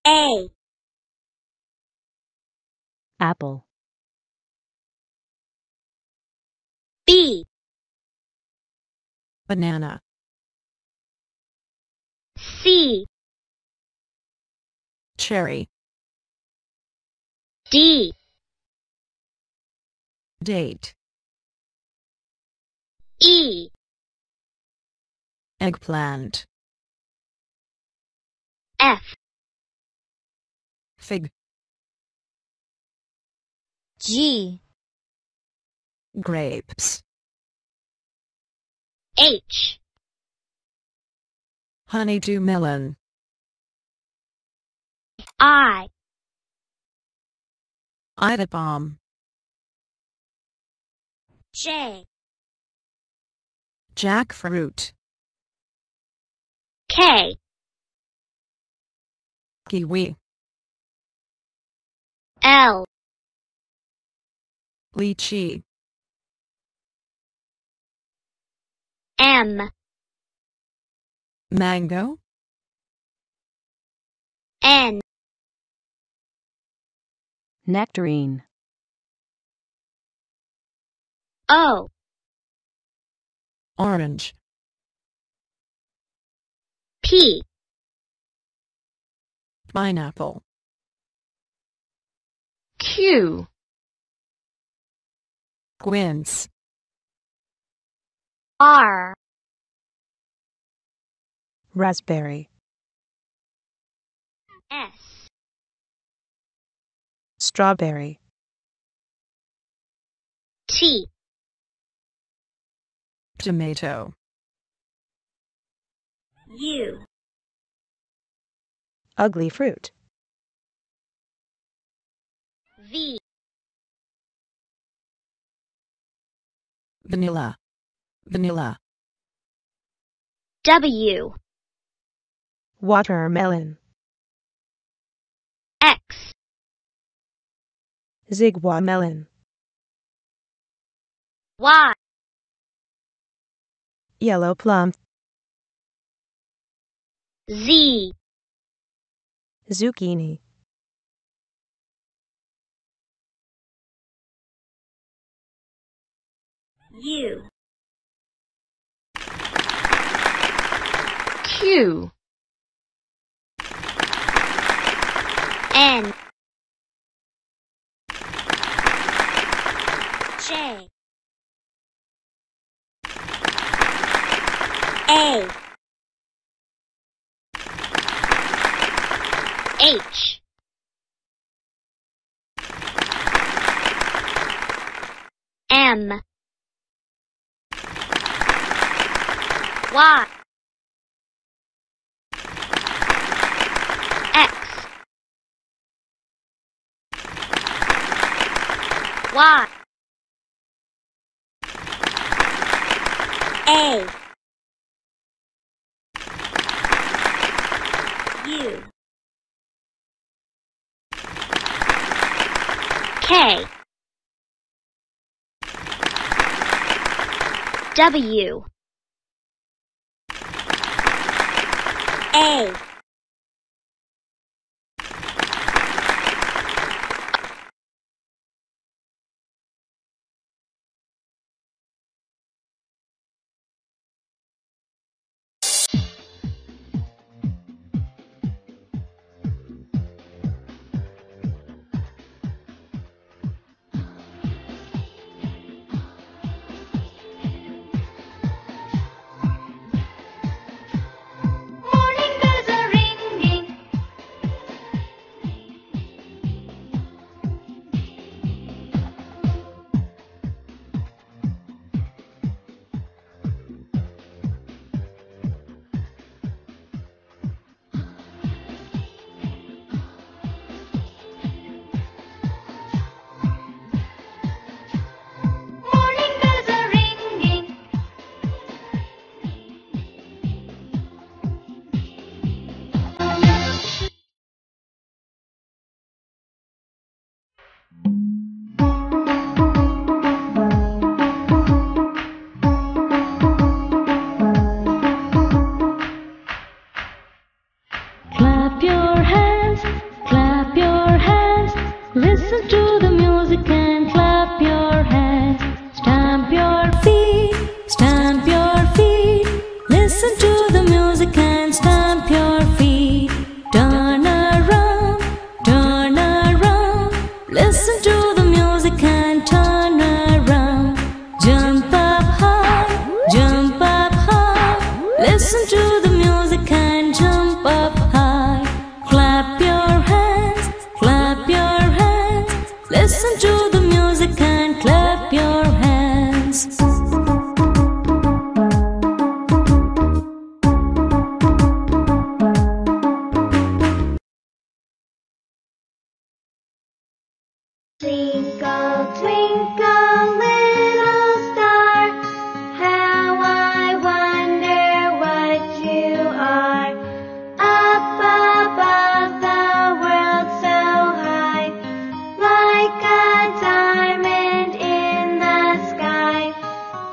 A. Apple. B. Banana. C. Cherry. D. Date. E. Eggplant. F. Fig. G. Grapes. H. Honeydew melon. I. Ida palm. J. Jackfruit. K. Kiwi. L. Lychee. M. Mango. N. Nectarine. O. Orange. P. Pineapple. Q. Quince. R. Raspberry. S. Strawberry. T. Tomato. U. Ugly fruit. V. Vanilla. Vanilla. W. Watermelon. X. Zigwa melon. Y. Yellow plum. Z. Zucchini. U. Q. N. J. A. H. M. Y. X. Y. A. U. K. W. A. Morning bells are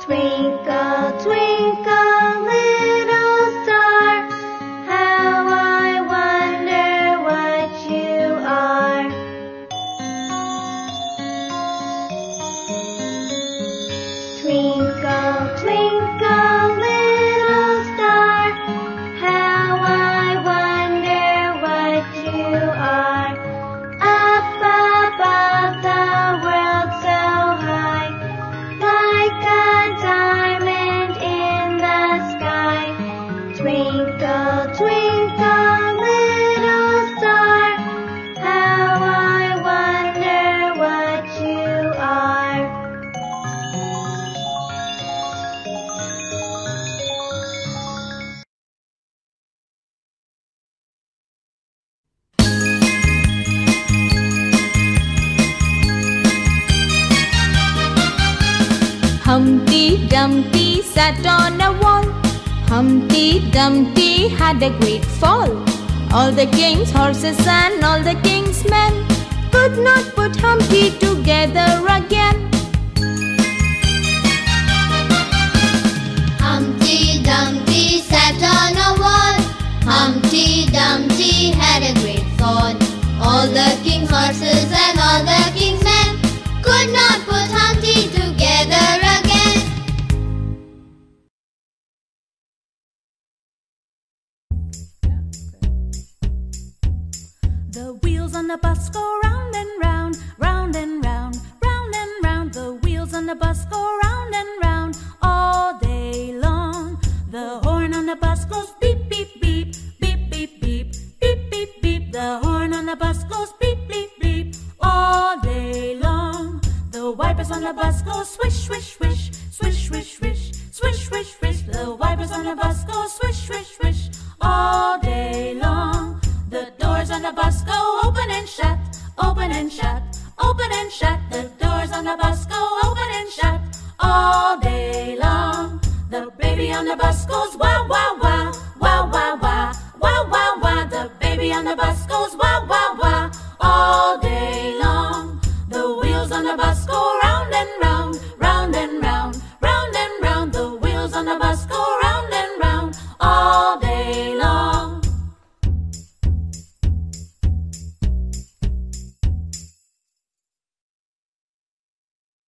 Twinkle, twinkle, little star, how I wonder what you are. Twinkle, twinkle, little star, how I wonder what you are. Up above the world so high, like a diamond in the sky. Twinkle, twinkle, little star, how I wonder what you are. Humpty Dumpty sat on a wall. Humpty Dumpty had a great fall. All the king's horses and all the king's men could not put Humpty together again. Humpty Dumpty sat on a wall. Humpty Dumpty had a great fall. All the king's horses and all the king's men could not put Humpty together again. The wheels on the bus go round and round, round and round, round and round. The wheels on the bus go round and round all day long. The horn on the bus goes beep, beep, beep, beep, beep, beep, beep, beep, beep. The horn on the bus goes beep, beep, beep all day long. The wipers on the bus go swish, swish, swish, swish, swish, swish, swish, swish, swish. The wipers on the bus go swish, swish, swish all day long. The doors on the bus go open and shut, open and shut, open and shut. The doors on the bus go open and shut all day long. The baby on the bus goes wow,